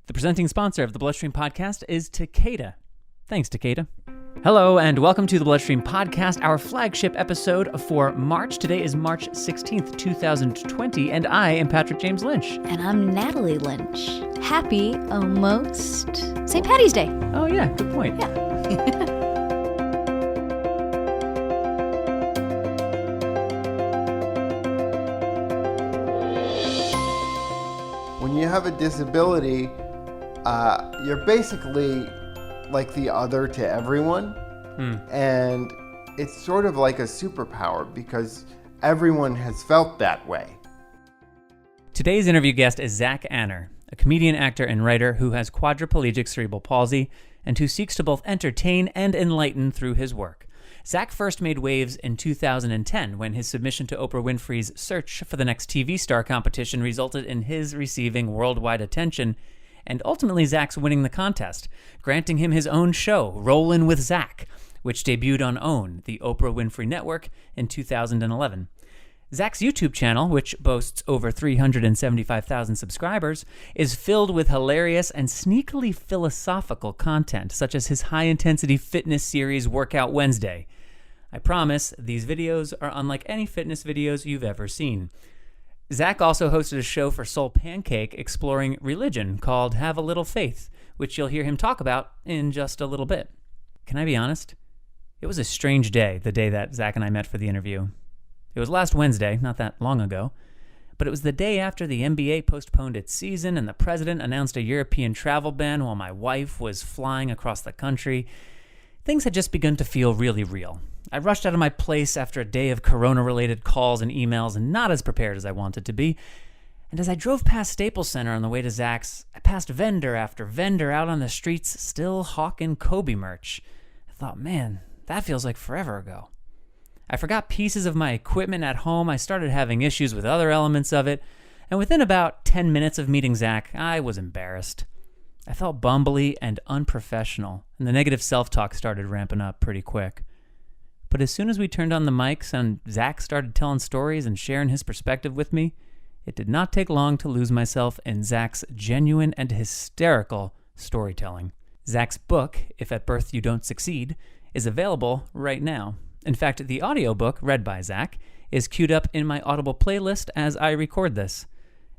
The presenting sponsor of the BloodStream podcast is Takeda. Thanks, Takeda. Hello, and welcome to the BloodStream podcast, our flagship episode for March. Today is March 16th, 2020, and I am Patrick James Lynch. And I'm Natalie Lynch. Happy almost St. Patty's Day. Oh, yeah, good point. Yeah. When you have a disability, you're basically like the other to everyone. And it's sort of like a superpower because everyone has felt that way. Today's interview guest is Zach Anner, a comedian, actor, and writer who has quadriplegic cerebral palsy and who seeks to both entertain and enlighten through his work. Zach first made waves in 2010 when his submission to Oprah Winfrey's search for the next TV star competition resulted in his receiving worldwide attention, and ultimately Zach's winning the contest, granting him his own show, Rollin' with Zach, which debuted on OWN, the Oprah Winfrey Network, in 2011. Zach's YouTube channel, which boasts over 375,000 subscribers, is filled with hilarious and sneakily philosophical content, such as his high-intensity fitness series Workout Wednesday. I promise, these videos are unlike any fitness videos you've ever seen. Zach also hosted a show for Soul Pancake exploring religion called Have a Little Faith, which you'll hear him talk about in just a little bit. Can I be honest? It was a strange day, the day that Zach and I met for the interview. It was last Wednesday, not that long ago, but it was the day after the NBA postponed its season and the president announced a European travel ban while my wife was flying across the country. Things had just begun to feel really real. I rushed out of my place after a day of corona-related calls and emails and not as prepared as I wanted to be. And as I drove past Staples Center on the way to Zach's, I passed vendor after vendor out on the streets still hawking Kobe merch. I thought, man, that feels like forever ago. I forgot pieces of my equipment at home. I started having issues with other elements of it. And within about 10 minutes of meeting Zach, I was embarrassed. I felt bumbly and unprofessional, and the negative self-talk started ramping up pretty quick. But as soon as we turned on the mics and Zach started telling stories and sharing his perspective with me, it did not take long to lose myself in Zach's genuine and hysterical storytelling. Zach's book, If at Birth You Don't Succeed, is available right now. In fact, the audiobook, read by Zach, is queued up in my Audible playlist as I record this.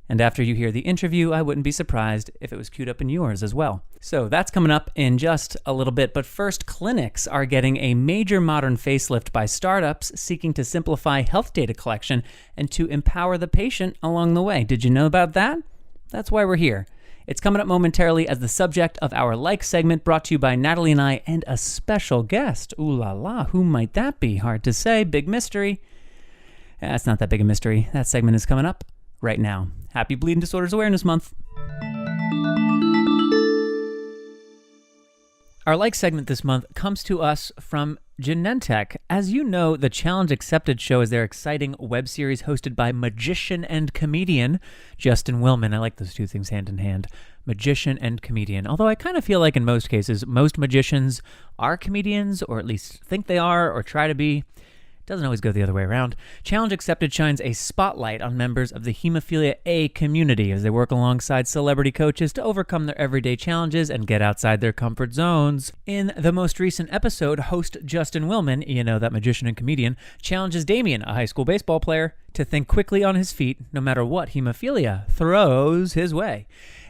And after you hear the interview, I wouldn't be surprised if it was queued up in yours as well. So that's coming up in just a little bit. But first, clinics are getting a major modern facelift by startups seeking to simplify health data collection and to empower the patient along the way. Did you know about that? That's why we're here. It's coming up momentarily as the subject of our Like segment brought to you by Natalie and I and a special guest. Ooh la la, who might that be? Hard to say, big mystery. It's not that big a mystery. That segment is coming up right now. Happy Bleeding Disorders Awareness Month. Our Like segment this month comes to us from Genentech. As you know, the Challenge Accepted show is their exciting web series hosted by magician and comedian Justin Willman. I like those two things hand in hand, magician and comedian. Although I kind of feel like in most cases, most magicians are comedians, or at least think they are, or try to be. Doesn't always go the other way around. Challenge Accepted shines a spotlight on members of the Hemophilia A community as they work alongside celebrity coaches to overcome their everyday challenges and get outside their comfort zones. In the most recent episode, host Justin Willman, you know, that magician and comedian, challenges Damien, a high school baseball player, to think quickly on his feet no matter what hemophilia throws his way.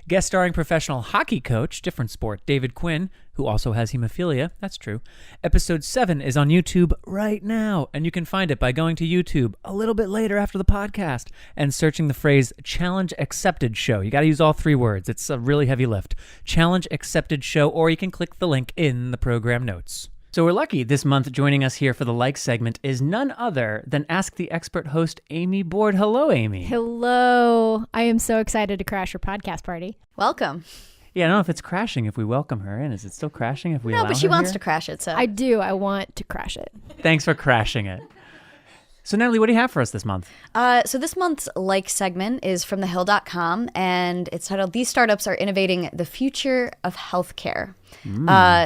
Guest starring professional hockey coach, different sport, David Quinn, who also has hemophilia. That's true. Episode 7 is on YouTube right now, and you can find it by going to YouTube a little bit later after the podcast and searching the phrase Challenge Accepted Show. You got to use all 3 words. It's a really heavy lift. Challenge Accepted Show, or you can click the link in the program notes. So we're lucky this month joining us here for the Like segment is none other than Ask the Expert host Amy Board. Hello, Amy. Hello. I am so excited to crash your podcast party. Welcome. Yeah, I don't know if it's crashing if we welcome her in. Is it still crashing if we allow her? No, but she wants here? to crash it, so. I do. I want to crash it. Thanks for crashing it. So, Natalie, what do you have for us this month? So this month's Like segment is from thehill.com, and it's titled, These Startups Are Innovating the Future of Healthcare.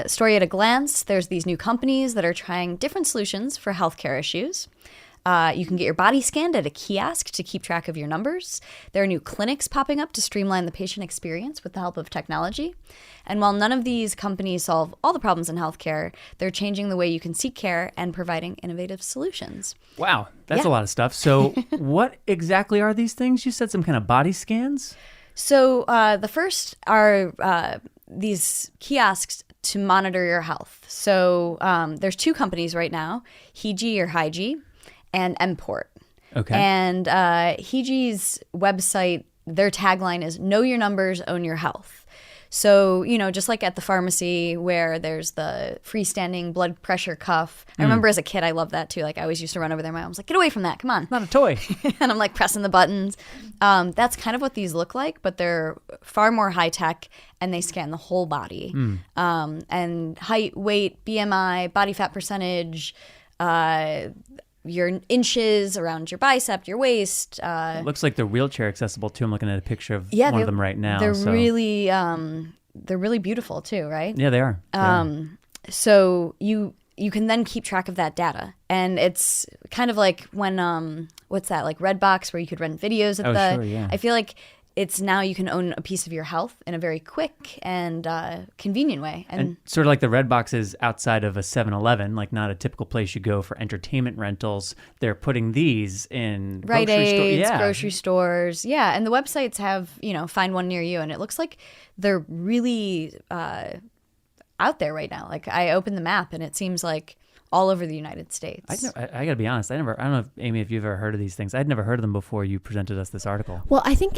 Story at a glance, there's these new companies that are trying different solutions for healthcare issues. You can get your body scanned at a kiosk to keep track of your numbers. There are new clinics popping up to streamline the patient experience with the help of technology. And while none of these companies solve all the problems in healthcare, they're changing the way you can seek care and providing innovative solutions. Wow, that's a lot of stuff. So what exactly are these things? You said some kind of body scans? So the first are these kiosks to monitor your health. So there's two companies right now, Hiji or Hiji and Mport. Okay. And Hiji's website, their tagline is "Know your numbers, own your health." So, just like at the pharmacy where there's the freestanding blood pressure cuff. I remember as a kid, I loved that too. Like I always used to run over there. My mom was like, "Get away from that. Come on." Not a toy. And I'm like pressing the buttons. That's kind of what these look like, but they're far more high tech and they scan the whole body. And height, weight, BMI, body fat percentage, your inches around your bicep, your waist. It looks like they're wheelchair accessible too. I'm looking at a picture of one of them right now. They're really beautiful too, right? Yeah, they are. So you can then keep track of that data, and it's kind of like when what's that, like Redbox, where you could rent videos at Sure, yeah. I feel like it's now you can own a piece of your health in a very quick and convenient way. And sort of like the Redbox is outside of a 7-Eleven, like not a typical place you go for entertainment rentals. They're putting these in Rite grocery Aids, stores. grocery stores. Yeah, and the websites have, find one near you, and it looks like they're really out there right now. Like I opened the map, and it seems like all over the United States. I got to be honest. I don't know, if, Amy, if you've ever heard of these things. I'd never heard of them before you presented us this article. Well, I think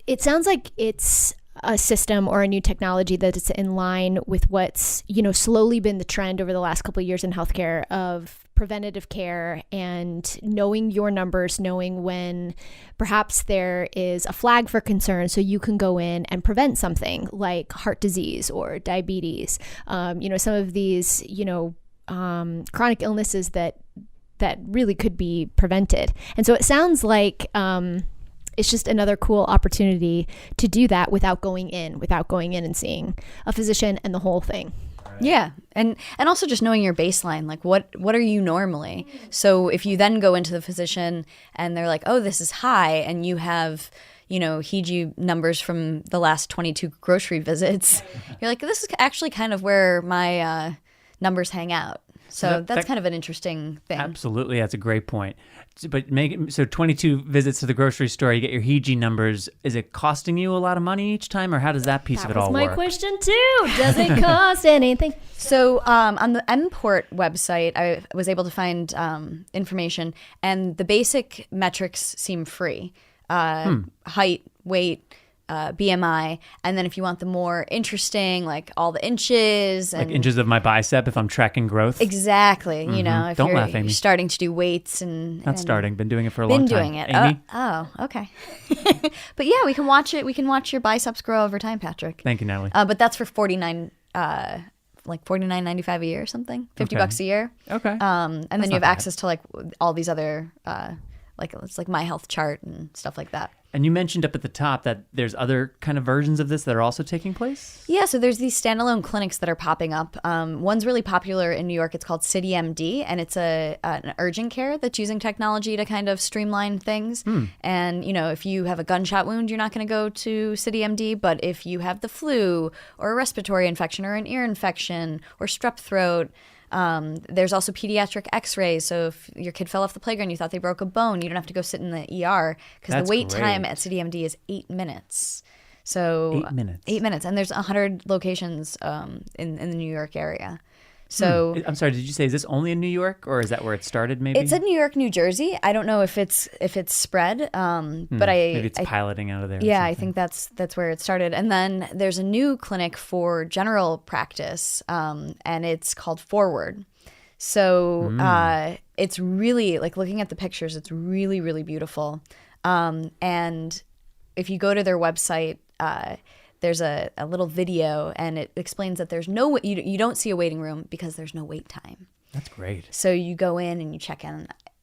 it sounds like it's a system or a new technology that is in line with what's, slowly been the trend over the last couple of years in healthcare of preventative care and knowing your numbers, knowing when perhaps there is a flag for concern so you can go in and prevent something like heart disease or diabetes. Some of these, chronic illnesses that really could be prevented. And so it sounds like it's just another cool opportunity to do that without going in and seeing a physician and the whole thing. Yeah. And also just knowing your baseline, like what are you normally? So if you then go into the physician and they're like, "Oh, this is high," and you have, Hiji numbers from the last 22 grocery visits, you're like, "This is actually kind of where my numbers hang out." So that's kind of an interesting thing. Absolutely. That's a great point. But 22 visits to the grocery store, you get your Hiji numbers. Is it costing you a lot of money each time, or how does that piece of it all work? That was my question too. Does it cost anything? So on the Mport website, I was able to find information, and the basic metrics seem free. Height, weight, BMI, and then if you want the more interesting, like all the inches and like inches of my bicep if I'm tracking growth. Exactly. If Don't you're, laugh, Amy. You're starting to do weights Not starting, been doing it for a long time. Been doing it. Amy? Oh, okay. But yeah, we can watch it. We can watch your biceps grow over time, Patrick. Thank you, Natalie. But that's for $49.95 a year or something, $50 a year. Okay. And then you have access to like all these other it's like My Health Chart and stuff like that. And you mentioned up at the top that there's other kind of versions of this that are also taking place? Yeah, so there's these standalone clinics that are popping up. One's really popular in New York. It's called CityMD, and it's an urgent care that's using technology to kind of streamline things. And, if you have a gunshot wound, you're not going to go to CityMD, but if you have the flu or a respiratory infection or an ear infection or strep throat, there's also pediatric x-rays. So if your kid fell off the playground, you thought they broke a bone, you don't have to go sit in the ER because the wait time at CityMD is 8 minutes. So 8 minutes. 8 minutes. And there's 100 locations in the New York area. So I'm sorry, did you say, is this only in New York, or is that where it started maybe? It's in New York, New Jersey. I don't know if it's spread, but maybe it's piloting out of there. Yeah, I think that's where it started. And then there's a new clinic for general practice, and it's called Forward. So it's really, like, looking at the pictures, it's really, really beautiful. And if you go to their website, there's a little video, and it explains that there's you don't see a waiting room because there's no wait time. That's great. So you go in and you check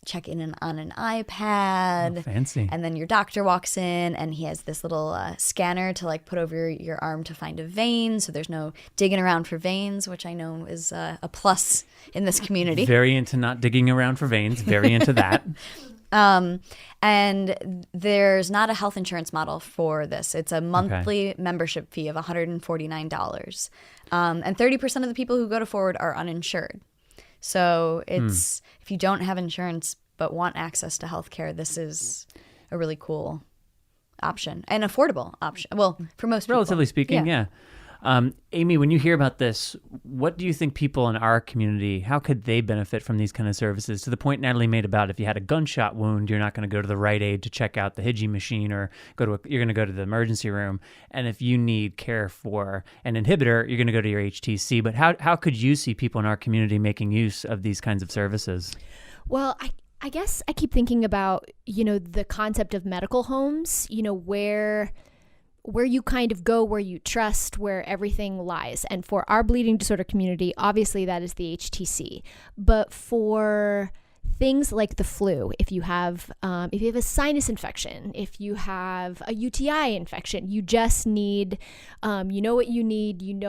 check in on an iPad. Oh, fancy. And then your doctor walks in and he has this little scanner to like put over your arm to find a vein. So there's no digging around for veins, which I know is a plus in this community. Very into not digging around for veins. Very into that. And there's not a health insurance model for this. It's a monthly membership fee of $149. And 30% of the people who go to Forward are uninsured. So it's if you don't have insurance but want access to healthcare, this is a really cool option and affordable option. Well, for most people. Relatively speaking, yeah. Amy, when you hear about this, what do you think people in our community, how could they benefit from these kind of services? To the point Natalie made about if you had a gunshot wound, you're not going to go to the Rite Aid to check out the Higi machine or you're going to go to the emergency room. And if you need care for an inhibitor, you're going to go to your HTC. But how could you see people in our community making use of these kinds of services? Well, I guess I keep thinking about, the concept of medical homes, where you kind of go, where you trust, where everything lies. And for our bleeding disorder community, obviously that is the HTC. But for things like the flu, if you have a sinus infection, if you have a UTI infection, you just need, what you need,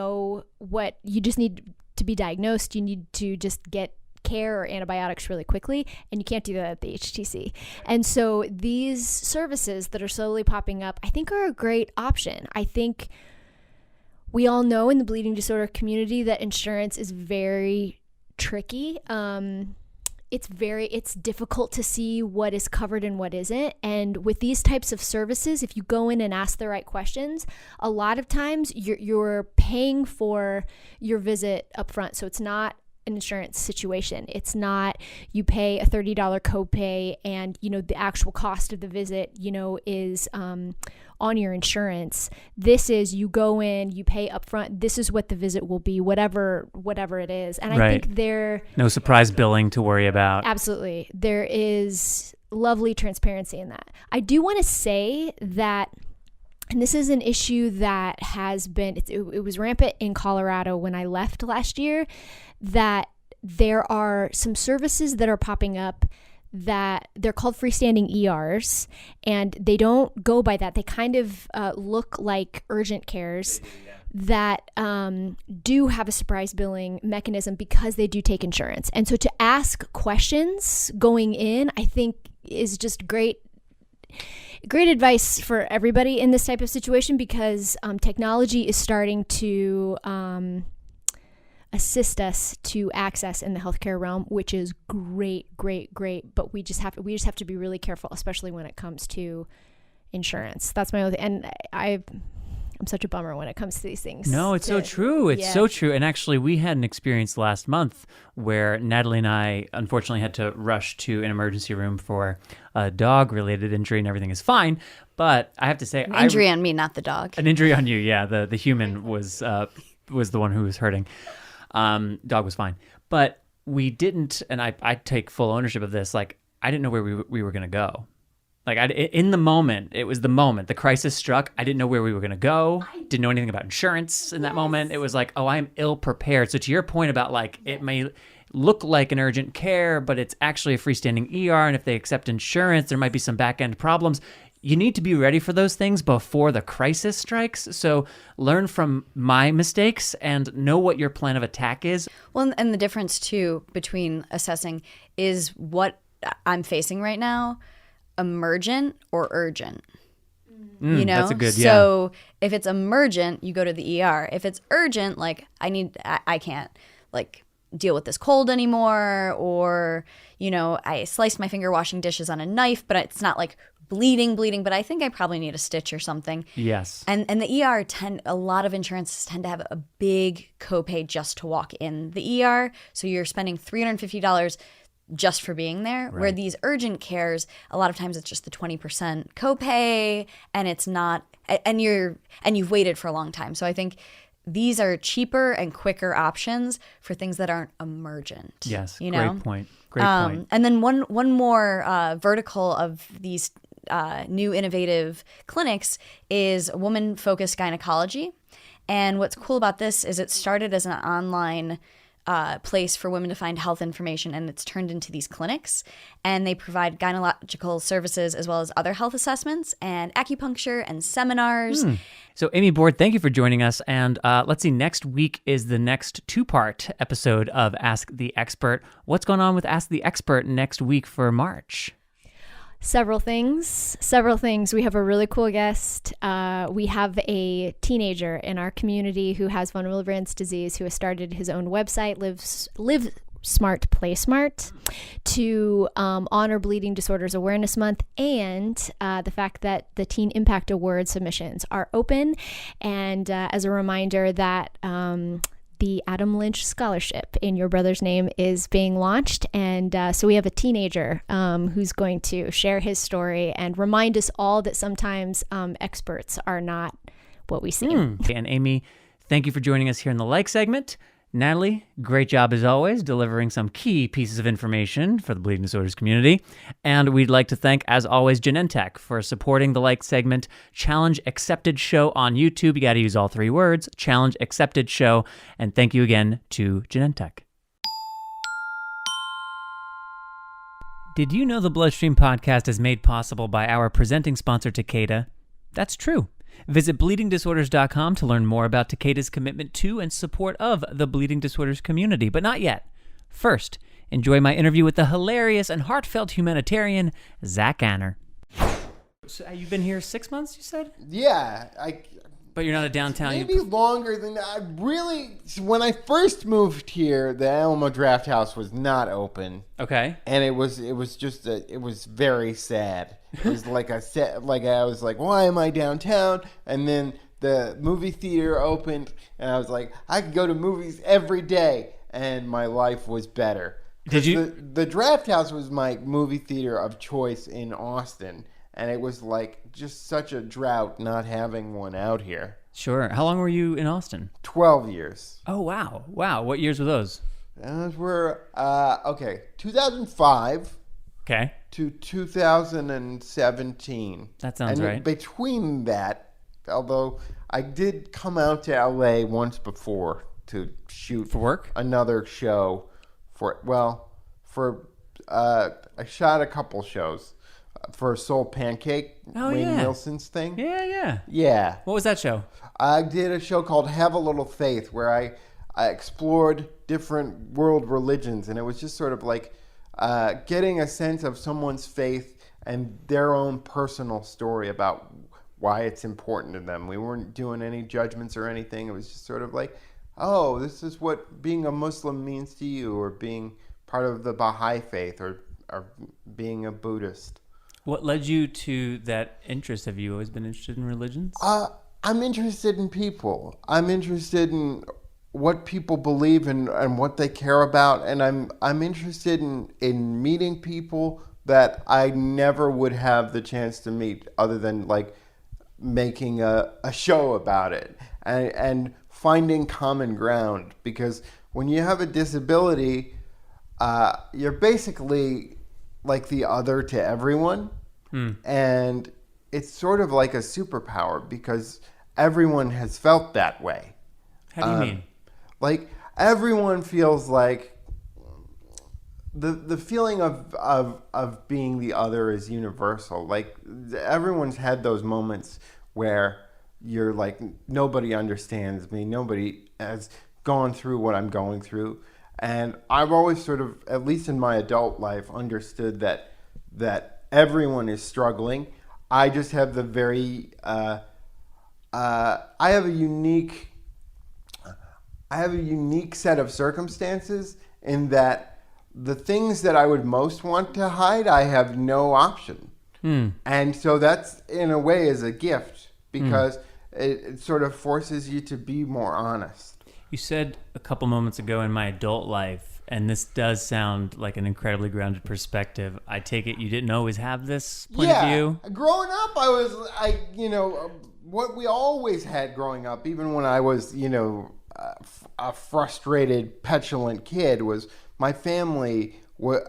what you just need to be diagnosed. You need to just get care or antibiotics really quickly, and you can't do that at the HTC. And so these services that are slowly popping up, I think are a great option. I think we all know in the bleeding disorder community that insurance is very tricky. It's difficult to see what is covered and what isn't. And with these types of services, if you go in and ask the right questions, a lot of times you're paying for your visit up front. So it's not an insurance situation. It's not you pay a $30 copay and the actual cost of the visit is on your insurance. This is you go in, you pay upfront. This is what the visit will be, whatever it is. And I think no surprise billing to worry about. Absolutely. There is lovely transparency in that. I do want to say that, and this is an issue that has been, it was rampant in Colorado when I left last year, that there are some services that are popping up that they're called freestanding ERs, and they don't go by that. They kind of look like urgent cares that do have a surprise billing mechanism because they do take insurance. And so to ask questions going in, I think is just great advice for everybody in this type of situation, because technology is starting to assist us to access in the healthcare realm, which is great. But we just have to be really careful, especially when it comes to insurance. That's my own thing. And I'm such a bummer when it comes to these things. No, it's so true. It's so true. And actually, we had an experience last month where Natalie and I unfortunately had to rush to an emergency room for a dog-related injury, and everything is fine. But I have to say, an injury on me, not the dog. An injury on you, yeah. The human was the one who was hurting. Dog was fine. But we didn't, and I take full ownership of this, like, I didn't know where we were going to go. Like, in the moment, it was the moment. The crisis struck. I didn't know where we were going to go. Didn't know anything about insurance in that moment. It was like, oh, I'm ill-prepared. So to your point about, like, it may look like an urgent care, but it's actually a freestanding ER, and if they accept insurance, there might be some back-end problems. You need to be ready for those things before the crisis strikes. So learn from my mistakes and know what your plan of attack is. Well, and the difference, too, between assessing is what I'm facing right now, emergent or urgent. That's a good, So if it's emergent, you go to the ER. If it's urgent, like I can't like deal with this cold anymore, or, I sliced my finger washing dishes on a knife, but it's not like bleeding, but I think I probably need a stitch or something. Yes. And the ER a lot of insurances tend to have a big copay just to walk in the ER. So you're spending $350 just for being there, where these urgent cares, a lot of times it's just the 20% copay, and it's not, and you've waited for a long time. So I think these are cheaper and quicker options for things that aren't emergent. Yes, great point. And then one more vertical of these new innovative clinics is woman-focused gynecology. And what's cool about this is it started as an online place for women to find health information, and it's turned into these clinics. And they provide gynecological services as well as other health assessments and acupuncture and seminars. So Amy Board, thank you for joining us. And let's see, next week is the next 2-part episode of Ask the Expert. What's going on with Ask the Expert next week for March? Several things. We have a really cool guest. We have a teenager in our community who has von Willebrand's disease, who has started his own website, Live Smart, Play Smart, to honor Bleeding Disorders Awareness Month, and the fact that the Teen Impact Award submissions are open. And as a reminder that the Adam Lynch Scholarship in your brother's name is being launched. And so we have a teenager who's going to share his story and remind us all that sometimes experts are not what we seem. And Amy, thank you for joining us here in the Like segment. Natalie, great job as always, delivering some key pieces of information for the bleeding disorders community. And we'd like to thank, as always, Genentech for supporting the Like segment. Challenge Accepted Show on YouTube. You got to use all 3 words, Challenge Accepted Show. And thank you again to Genentech. Did you know the BloodStream podcast is made possible by our presenting sponsor, Takeda? That's true. Visit bleedingdisorders.com to learn more about Takeda's commitment to and support of the bleeding disorders community. But not yet. First, enjoy my interview with the hilarious and heartfelt humanitarian, Zach Anner. So you've been here 6 months, you said? Yeah, But you're not a downtown... maybe longer than that. I really, when I first moved here, the Alamo Draft House was not open. Okay. And it was very sad. It was like I was like, why am I downtown? And then the movie theater opened, and I was like, I could go to movies every day, and my life was better. Did you? The Draft House was my movie theater of choice in Austin, and it was like just such a drought not having one out here. Sure. How long were you in Austin? 12 years. Oh, wow. Wow. What years were those? Those were, 2005. Okay. To 2017. That sounds and right. Between that, although I did come out to LA once before to shoot For work? another show I shot a couple shows for Soul Pancake, Wayne Wilson's thing. Yeah. Yeah. What was that show? I did a show called Have a Little Faith where I explored different world religions, and it was just sort of like getting a sense of someone's faith and their own personal story about why it's important to them. We weren't doing any judgments or anything. It was just sort of like, oh, this is what being a Muslim means to you, or being part of the Baha'i faith, or being a Buddhist. What led you to that interest? Have you always been interested in religions? I'm interested in people. I'm interested in what people believe and what they care about, and I'm interested in meeting people that I never would have the chance to meet other than like making a show about it and finding common ground. Because when you have a disability, you're basically like the other to everyone, and it's sort of like a superpower because everyone has felt that way. How do you mean? Like everyone feels like the feeling of being the other is universal. Like everyone's had those moments where you're like, nobody understands me, nobody has gone through what I'm going through. And I've always sort of, at least in my adult life, understood that everyone is struggling. I just have the very I have a unique set of circumstances in that the things that I would most want to hide, I have no option. And so that's, in a way, is a gift because it sort of forces you to be more honest. You said a couple moments ago, in my adult life, and this does sound like an incredibly grounded perspective. I take it you didn't always have this point of view? Growing up, what we always had growing up, even when I was, a frustrated, petulant kid, was my family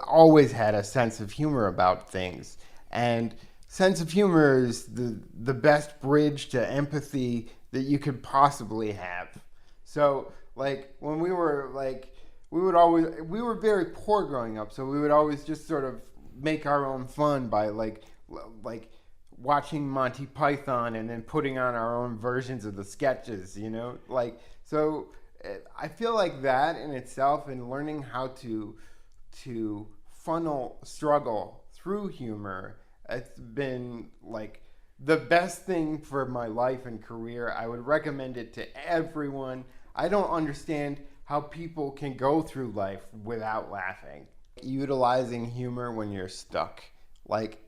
always had a sense of humor about things. And sense of humor is the best bridge to empathy that you could possibly have. So, like, when we were, like, we were very poor growing up, so we would always just sort of make our own fun by like watching Monty Python and then putting on our own versions of the sketches, so I feel like that in itself, and learning how to funnel struggle through humor, it's been like the best thing for my life and career. I would recommend it to everyone. I don't understand how people can go through life without laughing. Utilizing humor when you're stuck.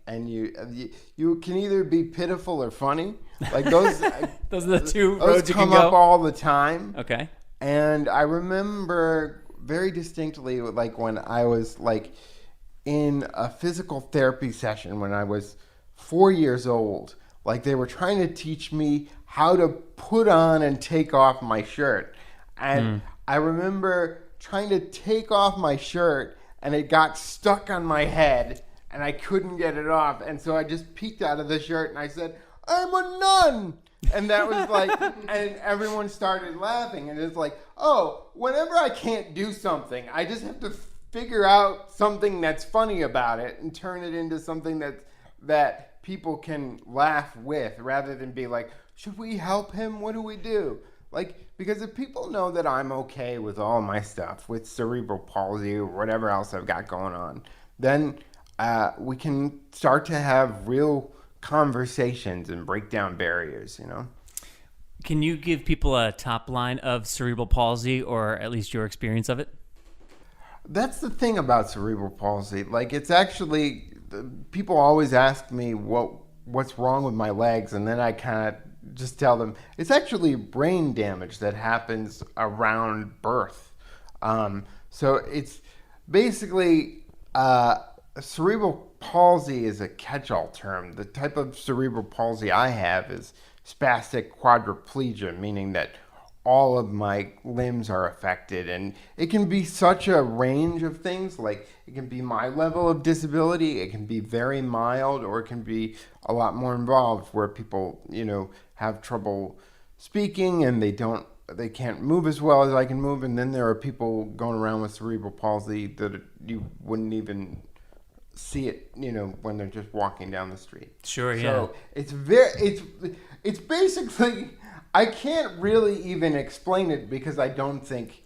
And you can either be pitiful or funny. Like those those are the two those roads you can come go. up all the time. Okay. And I remember very distinctly, like when I was like in a physical therapy session when I was 4 years old, like they were trying to teach me how to put on and take off my shirt. And I remember trying to take off my shirt and it got stuck on my head and I couldn't get it off. And so I just peeked out of the shirt and I said, "I'm a nun." And that was like, and everyone started laughing. And it's like, oh, whenever I can't do something, I just have to figure out something that's funny about it and turn it into something that people can laugh with, rather than be like, should we help him? What do we do? Like, because if people know that I'm okay with all my stuff, with cerebral palsy or whatever else I've got going on, then we can start to have real conversations and break down barriers, Can you give people a top line of cerebral palsy, or at least your experience of it? That's the thing about cerebral palsy. Like, it's actually, people always ask me what's wrong with my legs, and then I kind of just tell them it's actually brain damage that happens around birth. So it's basically cerebral palsy is a catch-all term. The type of cerebral palsy I have is spastic quadriplegia, meaning that all of my limbs are affected, and it can be such a range of things. Like, it can be my level of disability, it can be very mild, or it can be a lot more involved, where people have trouble speaking and they can't move as well as I can move. And then there are people going around with cerebral palsy that you wouldn't even see it, when they're just walking down the street. Sure, yeah. So it's basically, I can't really even explain it because I don't think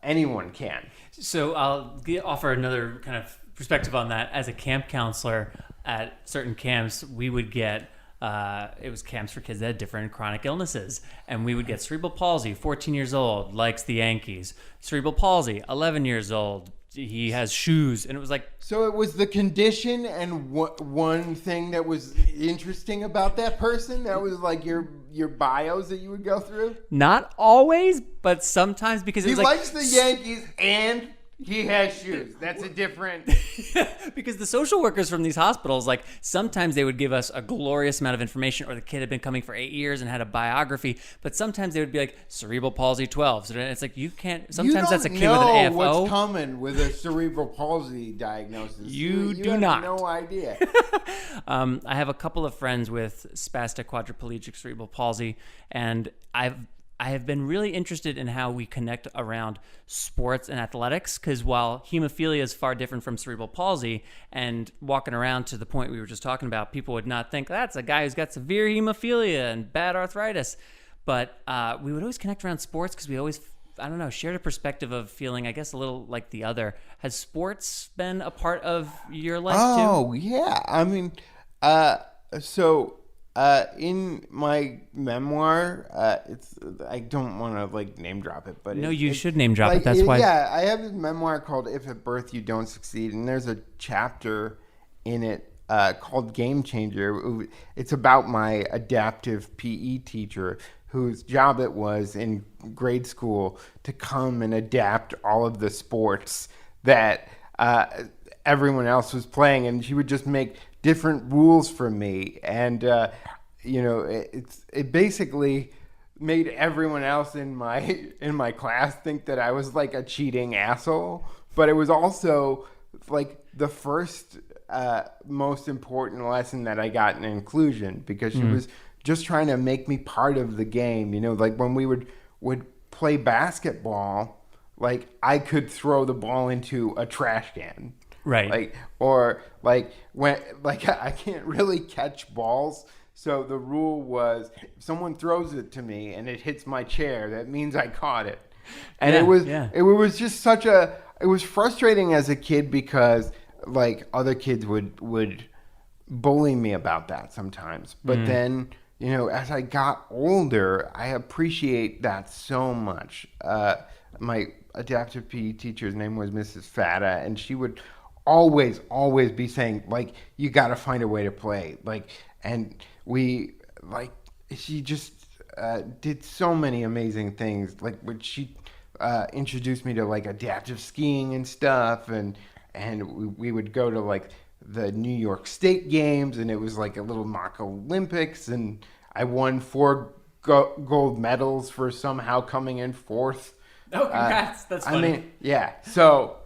anyone can. So I'll offer another kind of perspective on that. As a camp counselor at certain camps, we would get, it was camps for kids that had different chronic illnesses. And we would get cerebral palsy, 14 years old, likes the Yankees. Cerebral palsy, 11 years old, he has shoes. And it was like... So it was the condition and one thing that was interesting about that person? That was like your bios that you would go through? Not always, but sometimes, because it was he like... likes the Yankees and he has shoes. That's a different... Because the social workers from these hospitals, like, sometimes they would give us a glorious amount of information, or the kid had been coming for 8 years and had a biography, but sometimes they would be like, cerebral palsy 12. So it's like, you can't... Sometimes that's a kid with an AFO. You don't know what's coming with a cerebral palsy diagnosis. You do have not. No idea. I have a couple of friends with spastic quadriplegic cerebral palsy, and I have been really interested in how we connect around sports and athletics, because while hemophilia is far different from cerebral palsy, and walking around to the point we were just talking about, people would not think that's a guy who's got severe hemophilia and bad arthritis. But we would always connect around sports because we always, I don't know, shared a perspective of feeling, I guess, a little like the other. Has sports been a part of your life too? Oh, yeah. I mean, in my memoir, I don't want to like name drop it, but no, you should name drop it. That's why. Yeah, I have this memoir called "If at Birth You Don't Succeed," and there's a chapter in it called "Game Changer." It's about my adaptive PE teacher, whose job it was in grade school to come and adapt all of the sports that everyone else was playing, and she would just make different rules for me, and it basically made everyone else in my class think that I was like a cheating asshole. But it was also like the first most important lesson that I got in inclusion, because she was just trying to make me part of the game. Like when we would play basketball, like I could throw the ball into a trash can. Right. I can't really catch balls. So the rule was if someone throws it to me and it hits my chair, that means I caught it. And it was just it was frustrating as a kid because like other kids would bully me about that sometimes. But then, as I got older, I appreciate that so much. My adaptive PE teacher's name was Mrs. Fata, and she would always be saying, like, you got to find a way to play. Like, and she just did so many amazing things. Like, when she introduced me to, like, adaptive skiing and stuff, and we would go to, like, the New York State Games, and it was, like, a little mock Olympics, and I won 4 gold medals for somehow coming in 4th. Oh, congrats. That's funny. I mean, yeah. So,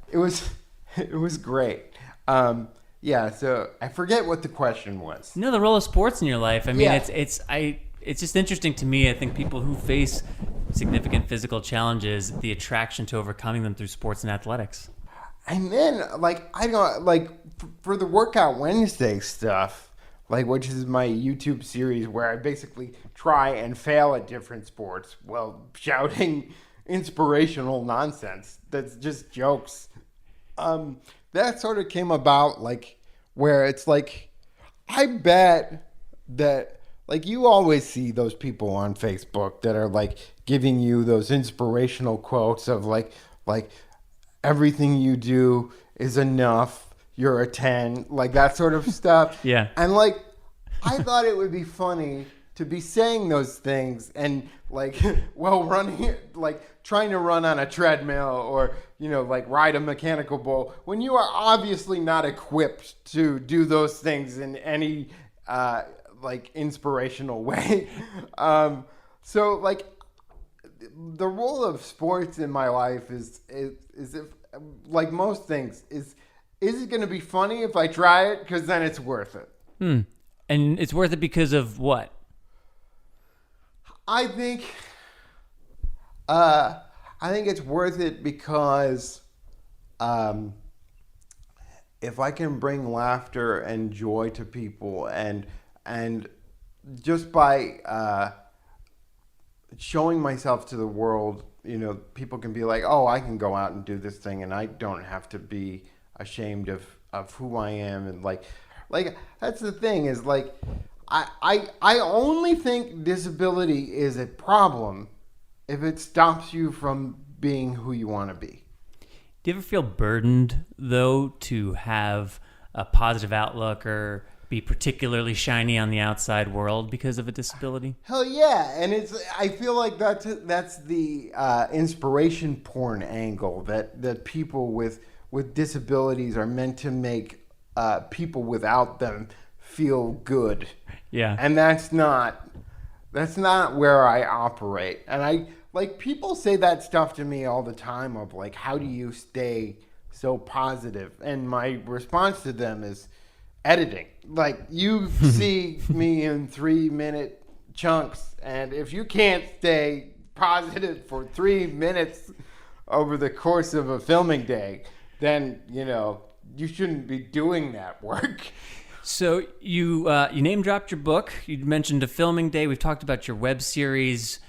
it was great. So I forget what the question was. The role of sports in your life. I mean, Yeah. it's just interesting to me. I think people who face significant physical challenges, the attraction to overcoming them through sports and athletics. And then, for the Workout Wednesday stuff, which is my YouTube series where I basically try and fail at different sports while shouting inspirational nonsense that's just jokes. That sort of came about, where it's I bet that, you always see those people on Facebook that are, giving you those inspirational quotes of, everything you do is enough, you're a 10, that sort of stuff. Yeah. And, I thought it would be funny to be saying those things and, running, trying to run on a treadmill or, ride a mechanical bull when you are obviously not equipped to do those things in any, inspirational way. So, the role of sports in my life is if, like most things, is it going to be funny if I try it? Because then it's worth it. And it's worth it because of what? I think it's worth it because if I can bring laughter and joy to people and just by showing myself to the world, people can be like, oh, I can go out and do this thing and I don't have to be ashamed of who I am. And that's the thing is I only think disability is a problem if it stops you from being who you want to be. Do you ever feel burdened, though, to have a positive outlook or be particularly shiny on the outside world because of a disability? Hell yeah. And I feel like that's the inspiration porn angle that people with disabilities are meant to make people without them feel good. Yeah. And that's not where I operate. And people say that stuff to me all the time of how do you stay so positive? And my response to them is editing. You see me in 3-minute chunks, and if you can't stay positive for 3 minutes over the course of a filming day, then you shouldn't be doing that work. So you name dropped your book. You mentioned a filming day. We've talked about your web series.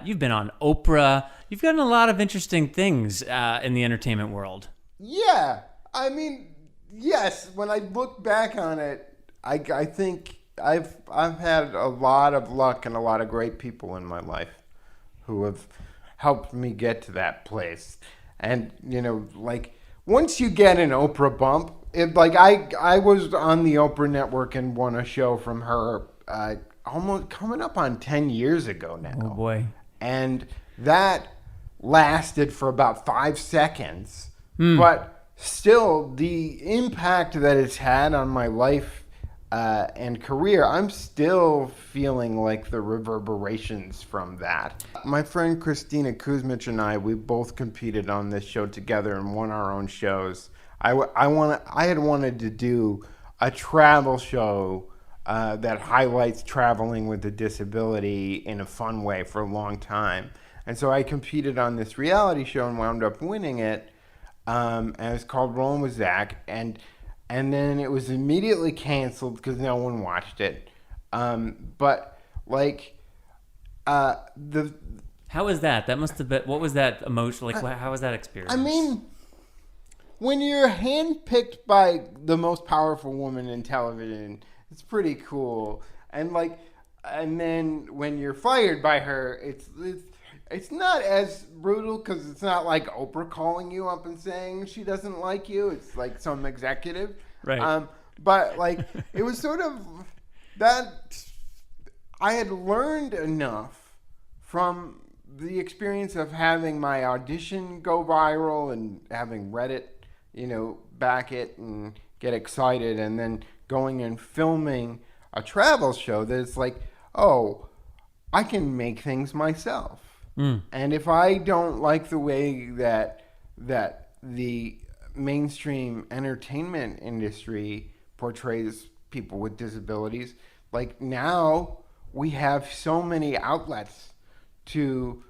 You've been on Oprah. You've done a lot of interesting things in the entertainment world. Yeah, I mean, yes. When I look back on it, I think I've had a lot of luck and a lot of great people in my life who have helped me get to that place. And once you get an Oprah bump, I was on the Oprah Network and won a show from her almost coming up on 10 years ago now. Oh boy. And that lasted for about 5 seconds. But still, the impact that it's had on my life and career, I'm still feeling the reverberations from that. My friend Christina Kuzmich and I, we both competed on this show together and won our own shows. I had wanted to do a travel show that highlights traveling with a disability in a fun way for a long time. And so I competed on this reality show and wound up winning it. And it was called Rolling with Zach. And then it was immediately canceled because no one watched it. But like How was that? That must have been, what was that emotion? Like, how was that experience? I mean, when you're handpicked by the most powerful woman in television, it's pretty cool. And then when you're fired by her, it's not as brutal because it's not like Oprah calling you up and saying she doesn't like you. It's like some executive. Right. But like it was sort of that I had learned enough from the experience of having my audition go viral and having Reddit, back it and get excited, and then going and filming a travel show that it's like, oh, I can make things myself. And if I don't like the way that the mainstream entertainment industry portrays people with disabilities, like now we have so many outlets to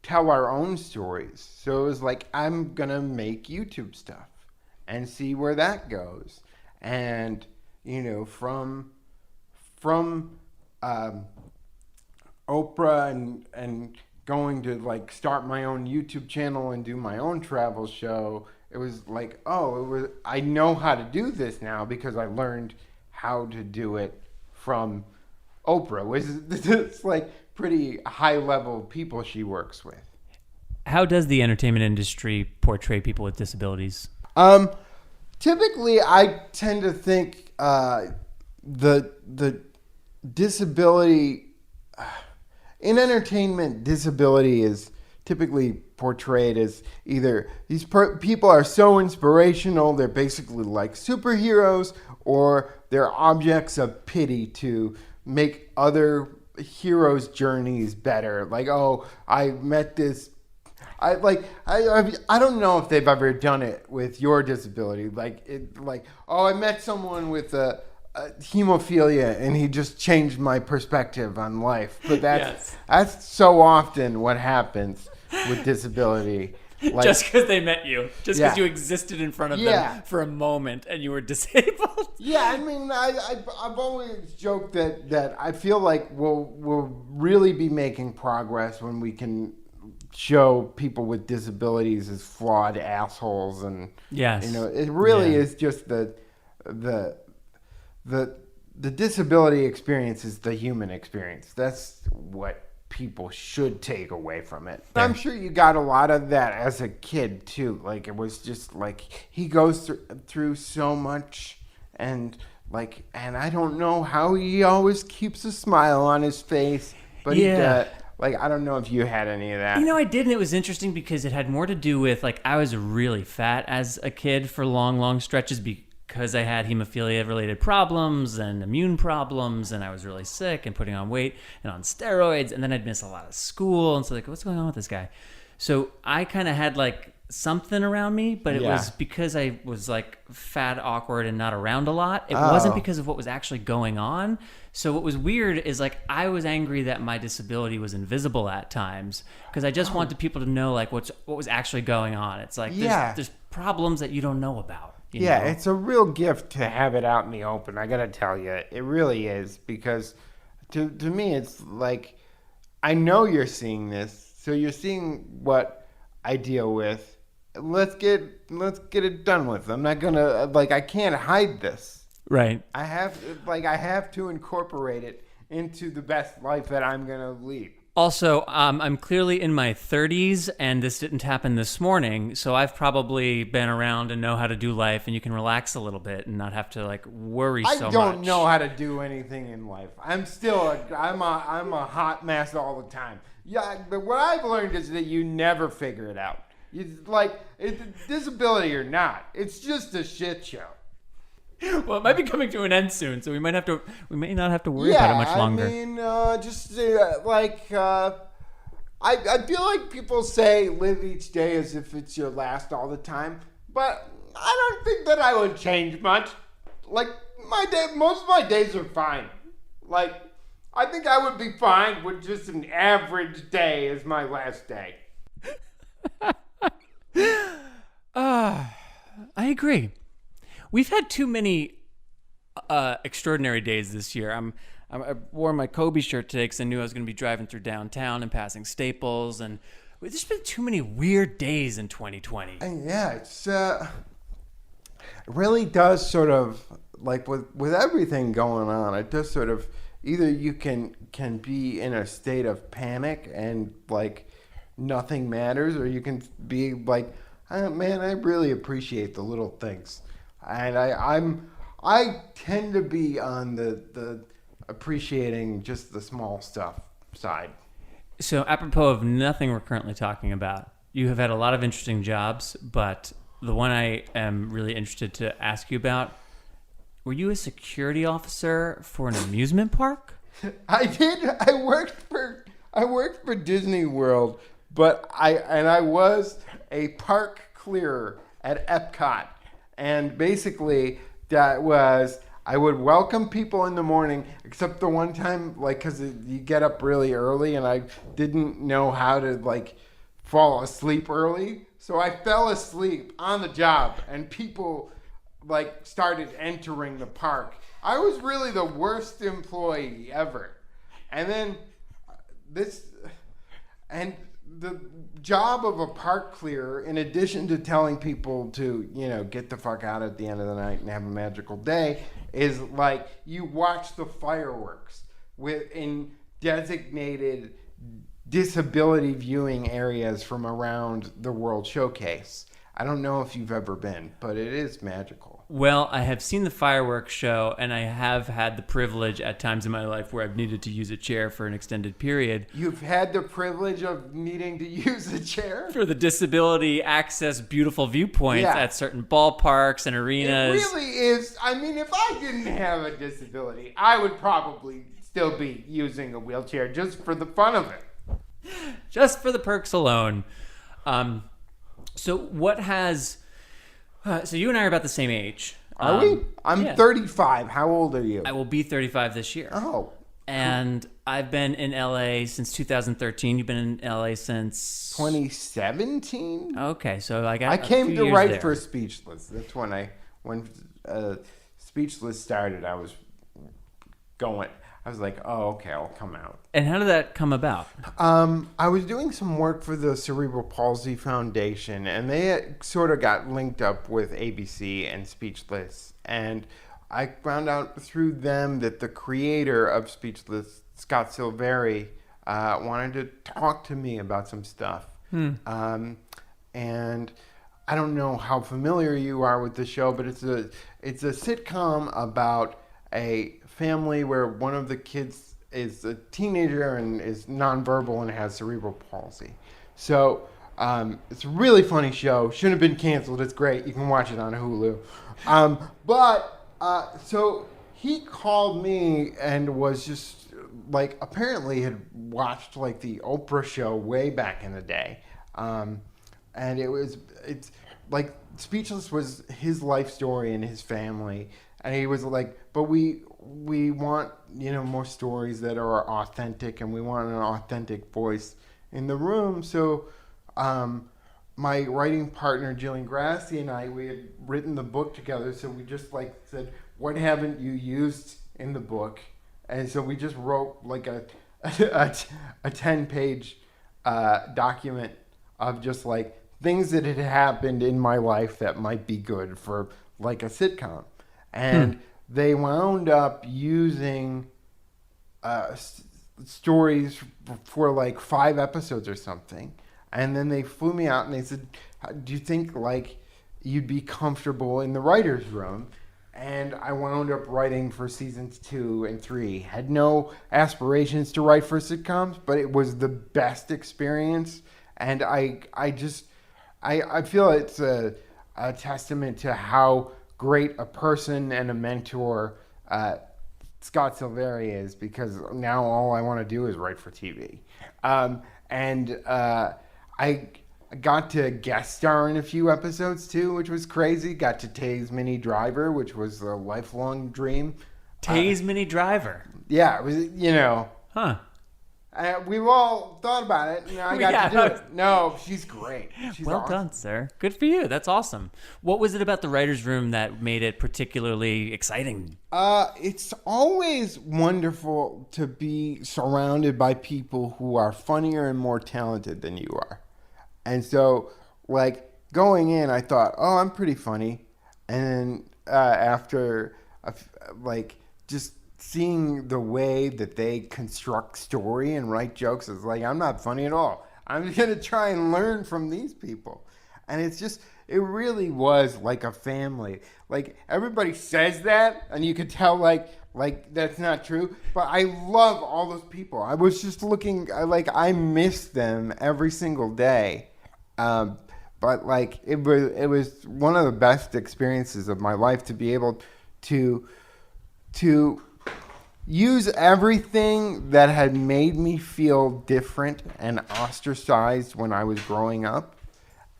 tell our own stories. So it was like, I'm gonna make YouTube stuff and see where that goes. And from Oprah and going to like start my own YouTube channel and do my own travel show, it was like, I know how to do this now because I learned how to do it from Oprah, which is like pretty high level people she works with. How does the entertainment industry portray people with disabilities? Typically, I tend to think the disability in entertainment, disability is typically portrayed as either these people are so inspirational, they're basically like superheroes, or they're objects of pity to make other heroes' journeys better. Like, oh, I met this. I don't know if they've ever done it with your disability. I met someone with a hemophilia and he just changed my perspective on life. But that's so often what happens with disability. Like, just because they met you, just because you existed in front of them for a moment and you were disabled. Yeah, I mean, I've always joked that I feel like we'll really be making progress when we can show people with disabilities as flawed assholes, and it really is just the disability experience is the human experience. That's what people should take away from it. Yeah. I'm sure you got a lot of that as a kid too. Like, it was just like he goes through so much, and I don't know how he always keeps a smile on his face, but he does. I don't know if you had any of that. I did, and it was interesting because it had more to do with, I was really fat as a kid for long stretches because I had hemophilia-related problems and immune problems, and I was really sick and putting on weight and on steroids, and then I'd miss a lot of school, and so what's going on with this guy? So I kind of had something around me, but it was because I was fat, awkward, and not around a lot. It wasn't because of what was actually going on. So what was weird is I was angry that my disability was invisible at times because I just wanted people to know what was actually going on. It's there's problems that you don't know about. You know? It's a real gift to have it out in the open. I gotta tell you, it really is, because to me it's I know you're seeing this, so you're seeing what I deal with. Let's get it done with. I'm not gonna I can't hide this. Right. I have to incorporate it into the best life that I'm gonna lead. Also, I'm clearly in my 30s, and this didn't happen this morning, so I've probably been around and know how to do life, and you can relax a little bit and not have to worry so much. I don't know how to do anything in life. I'm a hot mess all the time. Yeah, but what I've learned is that you never figure it out. Disability or not, it's just a shit show. Well, it might be coming to an end soon, so we may not have to worry about it much longer. I mean, I feel like people say live each day as if it's your last all the time, but I don't think that I would change much. Most of my days are fine. I think I would be fine with just an average day as my last day. I agree. We've had too many extraordinary days this year. I wore my Kobe shirt today because I knew I was going to be driving through downtown and passing Staples, and there's been too many weird days in 2020. And yeah, it really does sort of, like with everything going on, it does sort of, either you can be in a state of panic and like nothing matters, or you can be like, man, I really appreciate the little things. And I tend to be on the appreciating just the small stuff side. So apropos of nothing we're currently talking about, you have had a lot of interesting jobs, but the one I am really interested to ask you about, were you a security officer for an amusement park? I did. I worked for Disney World, but I was a park clearer at Epcot. And basically that was, I would welcome people in the morning, except the one time, like, because you get up really early and I didn't know how to, like, fall asleep early. So I fell asleep on the job and people, like, started entering the park. I was really the worst employee ever. And then the job of a park clearer, in addition to telling people to, get the fuck out at the end of the night and have a magical day, is like you watch the fireworks in designated disability viewing areas from around the World Showcase. I don't know if you've ever been, but it is magical. Well, I have seen the fireworks show, and I have had the privilege at times in my life where I've needed to use a chair for an extended period. You've had the privilege of needing to use a chair? For the disability access beautiful viewpoints at certain ballparks and arenas. It really is. I mean, if I didn't have a disability, I would probably still be using a wheelchair just for the fun of it. Just for the perks alone. So what has... so you and I are about the same age. Are we? I'm 35. How old are you? I will be 35 this year. Oh. And I've been in LA since 2013. You've been in LA since 2017. Okay, so I came to write for Speechless. That's when Speechless started. I was like, oh, okay, I'll come out. And how did that come about? I was doing some work for the Cerebral Palsy Foundation, and they had sort of got linked up with ABC and Speechless. And I found out through them that the creator of Speechless, Scott Silveri, wanted to talk to me about some stuff. And I don't know how familiar you are with the show, but it's a sitcom about a family where one of the kids is a teenager and is nonverbal and has cerebral palsy. So it's a really funny show. Shouldn't have been canceled. It's great. You can watch it on Hulu. So he called me and was just like, apparently had watched like the Oprah show way back in the day. And it's like Speechless was his life story and his family. And he was like, but we want, more stories that are authentic, and we want an authentic voice in the room. So my writing partner, Jillian Grassi, and I, we had written the book together. So we just said, what haven't you used in the book? And so we just wrote like a 10-page document of just like things that had happened in my life that might be good for like a sitcom. And they wound up using stories for like 5 episodes or something. And then they flew me out and they said, do you think like you'd be comfortable in the writer's room? And I wound up writing for seasons 2 and 3. Had no aspirations to write for sitcoms, but it was the best experience. And I feel it's a testament to how great a person and a mentor Scott Silveri is, because now all I want to do is write for TV. I got to guest star in a few episodes too, which was crazy. Got to tase Minnie Driver, which was a lifelong dream. Tay's Mini Driver. Yeah, it was, Huh. we've all thought about it, and I got to do it. No, she's great. She's Well awesome. done, sir. Good for you. That's awesome. What was it about the writer's room that made it particularly exciting? It's always wonderful to be surrounded by people who are funnier and more talented than you are. And so, like, going in, I thought, oh, I'm pretty funny. And then after, just seeing the way that they construct story and write jokes, is like, I'm not funny at all. I'm going to try and learn from these people. And it really was like a family. Like, everybody says that, and you could tell, like that's not true. But I love all those people. I was just looking, I miss them every single day. But, like, it was one of the best experiences of my life to be able to use everything that had made me feel different and ostracized when I was growing up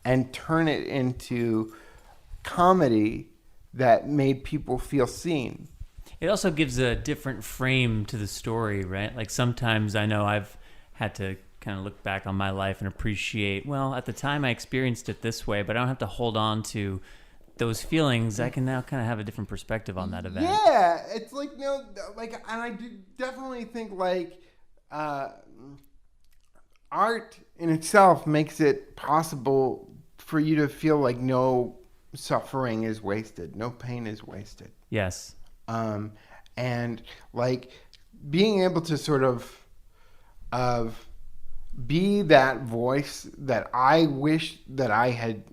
and turn it into comedy that made people feel seen. It also gives a different frame to the story, right? Like, sometimes I know I've had to kind of look back on my life and appreciate, well, at the time I experienced it this way, but I don't have to hold on to those feelings. I can now kind of have a different perspective on that event. Yeah, it's like, and I definitely think, like, art in itself makes it possible for you to feel like no suffering is wasted, no pain is wasted. Yes. And, like, being able to sort of be that voice that I wish that I had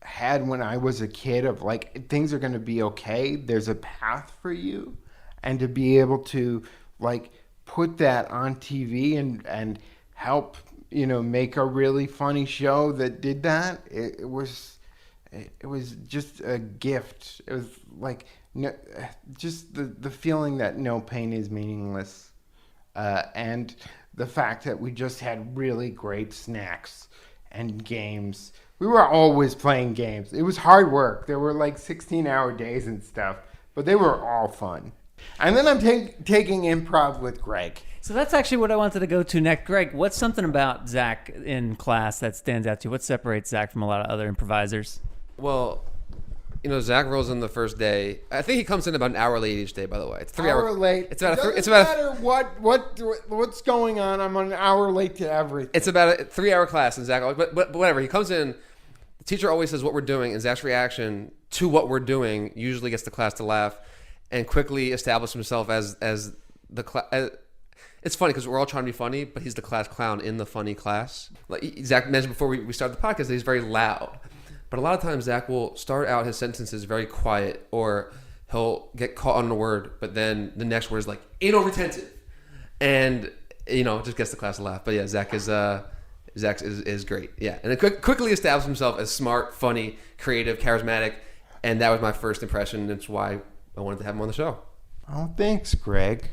had when I was a kid, of like, things are going to be okay, there's a path for you, and to be able to, like, put that on TV and help, make a really funny show that did that, it was just a gift. It was like, just the feeling that no pain is meaningless, and the fact that we just had really great snacks and games. We were always playing games. It was hard work. There were like 16-hour days and stuff, but they were all fun. And then I'm taking improv with Greg. So that's actually what I wanted to go to next. Greg, what's something about Zach in class that stands out to you? What separates Zach from a lot of other improvisers? Well, Zach rolls in the first day. I think he comes in about an hour late each day, by the way. It's 3 hours late. It's about Doesn't matter what's going on. I'm an hour late to everything. It's about a 3 hour class, and Zach, but whatever. He comes in. The teacher always says what we're doing, and Zach's reaction to what we're doing usually gets the class to laugh, and quickly establish himself as the class. It's funny because we're all trying to be funny, but he's the class clown in the funny class. Like Zach mentioned before we started the podcast, that he's very loud. But a lot of times Zach will start out his sentences very quiet, or he'll get caught on a word, but then the next word is like anal retentive, and just gets the class to laugh. But yeah, Zach is great. Yeah, and then quickly established himself as smart, funny, creative, charismatic, and that was my first impression. That's why I wanted to have him on the show. Oh, thanks, Greg.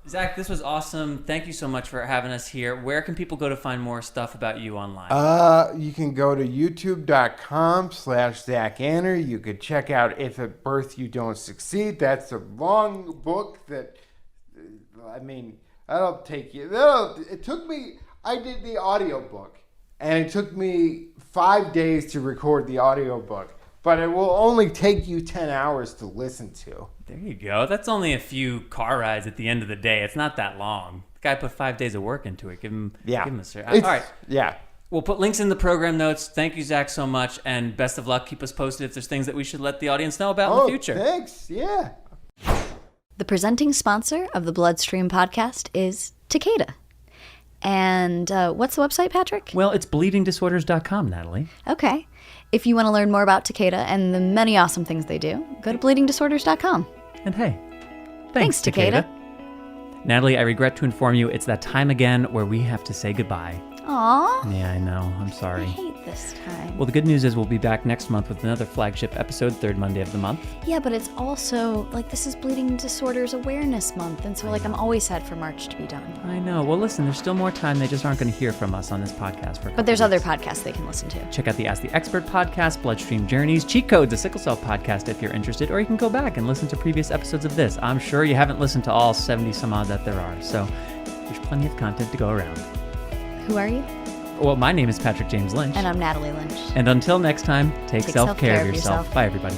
Zach, this was awesome. Thank you so much for having us here. Where can people go to find more stuff about you online? You can go to youtube.com/Zach Anner. You could check out If at Birth You Don't Succeed. That's a long book that, that'll take you. I did the audiobook, and it took me 5 days to record the audiobook, but it will only take you 10 hours to listen to. There you go. That's only a few car rides at the end of the day. It's not that long. The guy put 5 days of work into it. Give him a all right. Yeah. We'll put links in the program notes. Thank you, Zach, so much, and best of luck. Keep us posted if there's things that we should let the audience know about in the future. Thanks. Yeah. The presenting sponsor of the BloodStream podcast is Takeda. And what's the website, Patrick? Well, it's bleedingdisorders.com, Natalie. Okay. If you want to learn more about Takeda and the many awesome things they do, go to bleedingdisorders.com. And hey, thanks Takeda. Natalie, I regret to inform you it's that time again where we have to say goodbye. Aww. Yeah, I know. I'm sorry. I hate this time. Well, the good news is we'll be back next month with another flagship episode, third Monday of the month. Yeah, but it's also, like, this is Bleeding Disorders Awareness Month, and so, like, I'm always sad for March to be done. I know. Well, listen, there's still more time. They just aren't going to hear from us on this podcast for a But there's couple other weeks. podcasts they can listen to. Check out the Ask the Expert podcast, BloodStream Journeys, Cheat Code, the Sickle Cell podcast if you're interested, or you can go back and listen to previous episodes of this. I'm sure you haven't listened to all 70 some odd that there are, so there's plenty of content to go around. Who are you? Well, my name is Patrick James Lynch. And I'm Natalie Lynch. And until next time, take Take self-care of yourself. Bye, everybody.